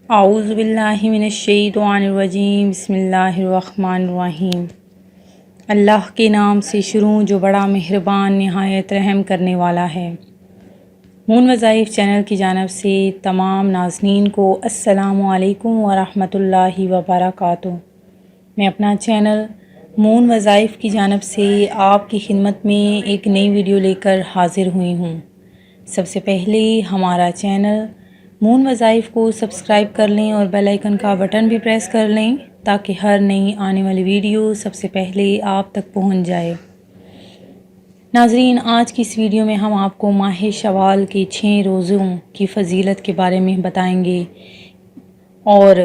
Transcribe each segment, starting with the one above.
اعوذ باللہ من الشیطان الرجیم بسم اللہ الرحمن الرحیم۔ اللہ کے نام سے شروع جو بڑا مہربان نہایت رحم کرنے والا ہے۔ مون وظائف چینل کی جانب سے تمام ناظرین کو السلام علیکم ورحمۃ اللہ وبرکاتہ۔ میں اپنا چینل مون وظائف کی جانب سے آپ کی خدمت میں ایک نئی ویڈیو لے کر حاضر ہوئی ہوں۔ سب سے پہلے ہمارا چینل مون وظائف کو سبسکرائب کر لیں اور بیل آئیکن کا بٹن بھی پریس کر لیں تاکہ ہر نئی آنے والی ویڈیو سب سے پہلے آپ تک پہنچ جائے۔ ناظرین، آج کی اس ویڈیو میں ہم آپ کو ماہ شوال کے 6 روزوں کی فضیلت کے بارے میں بتائیں گے، اور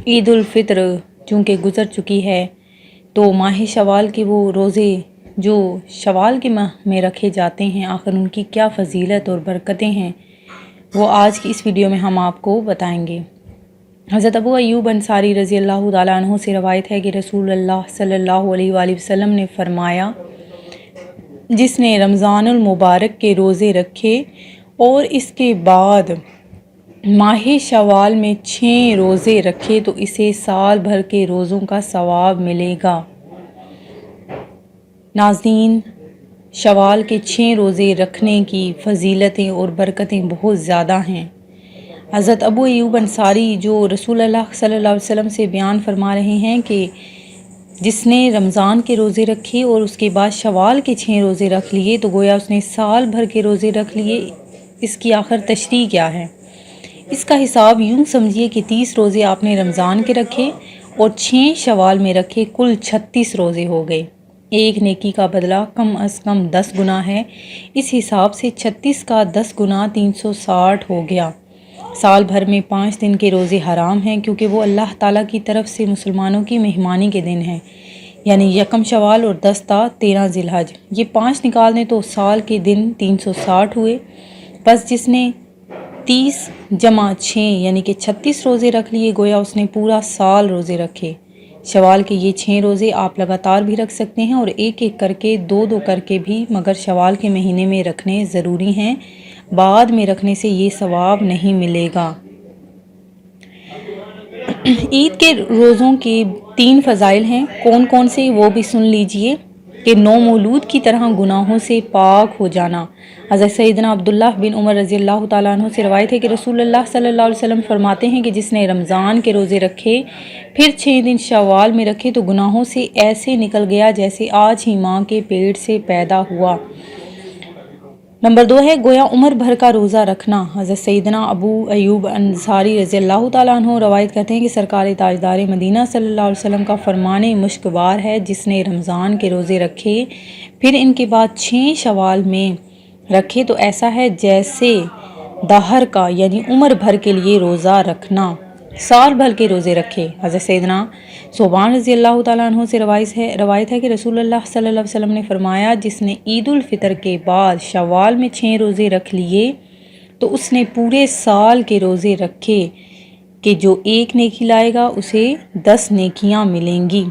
عید الفطر چونکہ گزر چکی ہے تو ماہ شوال کے وہ روزے جو شوال کے ماہ میں رکھے جاتے ہیں، آخر ان کی کیا فضیلت اور برکتیں ہیں، وہ آج کی اس ویڈیو میں ہم آپ کو بتائیں گے۔ حضرت ابو ایوب انصاری رضی اللہ تعالیٰ عنہ سے روایت ہے کہ رسول اللہ صلی اللہ علیہ وآلہ وسلم نے فرمایا، جس نے رمضان المبارک کے روزے رکھے اور اس کے بعد ماہ شوال میں 6 روزے رکھے تو اسے سال بھر کے روزوں کا ثواب ملے گا۔ ناظرین، شوال کے 6 روزے رکھنے کی فضیلتیں اور برکتیں بہت زیادہ ہیں۔ حضرت ابو ایوب انصاری جو رسول اللہ صلی اللہ علیہ وسلم سے بیان فرما رہے ہیں کہ جس نے رمضان کے روزے رکھے اور اس کے بعد شوال کے 6 روزے رکھ لیے تو گویا اس نے سال بھر کے روزے رکھ لیے۔ اس کی آخر تشریح کیا ہے؟ اس کا حساب یوں سمجھیے کہ 30 روزے آپ نے رمضان کے رکھے اور 6 شوال میں رکھے، کل 36 روزے ہو گئے۔ ایک نیکی کا بدلہ کم از کم 10 گنا ہے۔ اس حساب سے 36 کا 10 گنا 360 ہو گیا۔ سال بھر میں 5 دن کے روزے حرام ہیں کیونکہ وہ اللہ تعالیٰ کی طرف سے مسلمانوں کی مہمانی کے دن ہیں، یعنی یکم شوال اور 10 تا 13 ذی الحج۔ یہ 5 نکال دیں تو سال کے دن 360 ہوئے۔ بس جس نے 30 جمع 6 یعنی کہ 36 روزے رکھ لیے، گویا اس نے پورا سال روزے رکھے۔ شوال کے یہ 6 روزے آپ لگاتار بھی رکھ سکتے ہیں اور ایک ایک کر کے 2 کر کے بھی، مگر شوال کے مہینے میں رکھنے ضروری ہیں، بعد میں رکھنے سے یہ ثواب نہیں ملے گا۔ عید کے روزوں کے 3 فضائل ہیں، کون کون سے وہ بھی سن لیجئے۔ کہ نو مولود کی طرح گناہوں سے پاک ہو جانا۔ حضرت سیدنا عبداللہ بن عمر رضی اللہ تعالیٰ عنہ سے روایت ہے کہ رسول اللہ صلی اللہ علیہ وسلم فرماتے ہیں کہ جس نے رمضان کے روزے رکھے پھر 6 دن شوال میں رکھے تو گناہوں سے ایسے نکل گیا جیسے آج ہی ماں کے پیٹ سے پیدا ہوا۔ نمبر 2 ہے گویا عمر بھر کا روزہ رکھنا۔ حضرت سیدنا ابو ایوب انصاری رضی اللہ تعالیٰ عنہ روایت کرتے ہیں کہ سرکار تاجدار مدینہ صلی اللہ علیہ وسلم کا فرمان مشکوار ہے، جس نے رمضان کے روزے رکھے پھر ان کے بعد 6 شوال میں رکھے تو ایسا ہے جیسے دہر کا یعنی عمر بھر کے لیے روزہ رکھنا، سال بھر کے روزے رکھے۔ حضرت سیدنا ثوبان رضی اللہ تعالیٰ عنہ سے روایت ہے کہ رسول اللہ صلی اللہ علیہ وسلم نے فرمایا، جس نے عید الفطر کے بعد شوال میں 6 روزے رکھ لیے تو اس نے پورے سال کے روزے رکھے کہ جو 1 نیکی لائے گا اسے 10 نیکیاں ملیں گی۔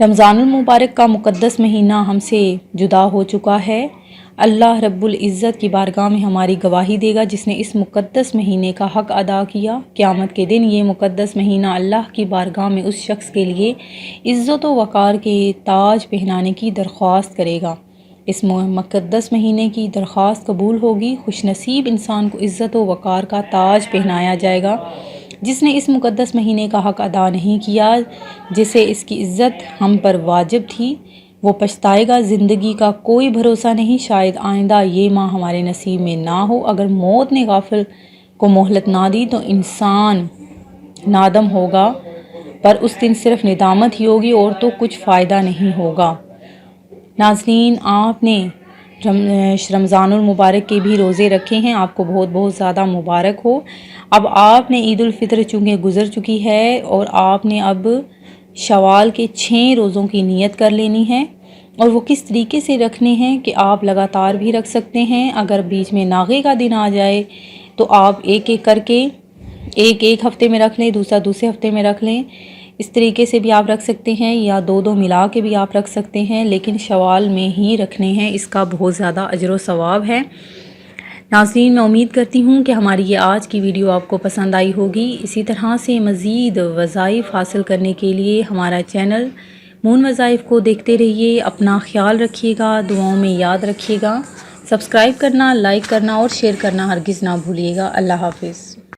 رمضان المبارک کا مقدس مہینہ ہم سے جدا ہو چکا ہے۔ اللہ رب العزت کی بارگاہ میں ہماری گواہی دے گا جس نے اس مقدس مہینے کا حق ادا کیا۔ قیامت کے دن یہ مقدس مہینہ اللہ کی بارگاہ میں اس شخص کے لیے عزت و وقار کے تاج پہنانے کی درخواست کرے گا۔ اس مقدس مہینے کی درخواست قبول ہوگی، خوش نصیب انسان کو عزت و وقار کا تاج پہنایا جائے گا۔ جس نے اس مقدس مہینے کا حق ادا نہیں کیا، جسے اس کی عزت ہم پر واجب تھی، وہ پچھتائے گا۔ زندگی کا کوئی بھروسہ نہیں، شاید آئندہ یہ ماہ ہمارے نصیب میں نہ ہو۔ اگر موت نے غافل کو مہلت نہ دی تو انسان نادم ہوگا، پر اس دن صرف ندامت ہی ہوگی اور تو کچھ فائدہ نہیں ہوگا۔ ناظرین، آپ نے رمضان المبارک کے بھی روزے رکھے ہیں، آپ کو بہت بہت زیادہ مبارک ہو۔ اب آپ نے عید الفطر چونکہ گزر چکی ہے اور آپ نے اب شوال کے 6 روزوں کی نیت کر لینی ہے، اور وہ کس طریقے سے رکھنے ہیں کہ آپ لگاتار بھی رکھ سکتے ہیں۔ اگر بیچ میں ناغے کا دن آ جائے تو آپ ایک ایک کر کے ایک ہفتے میں رکھ لیں، دوسرے ہفتے میں رکھ لیں، اس طریقے سے بھی آپ رکھ سکتے ہیں، یا 2 ملا کے بھی آپ رکھ سکتے ہیں، لیکن شوال میں ہی رکھنے ہیں، اس کا بہت زیادہ اجر و ثواب ہے۔ ناظرین، میں امید کرتی ہوں کہ ہماری یہ آج کی ویڈیو آپ کو پسند آئی ہوگی۔ اسی طرح سے مزید وظائف حاصل کرنے کے لیے ہمارا چینل مون وظائف کو دیکھتے رہیے۔ اپنا خیال رکھیے گا، دعاؤں میں یاد رکھیے گا۔ سبسکرائب کرنا، لائک کرنا اور شیئر کرنا ہرگز نہ بھولیے گا۔ اللہ حافظ۔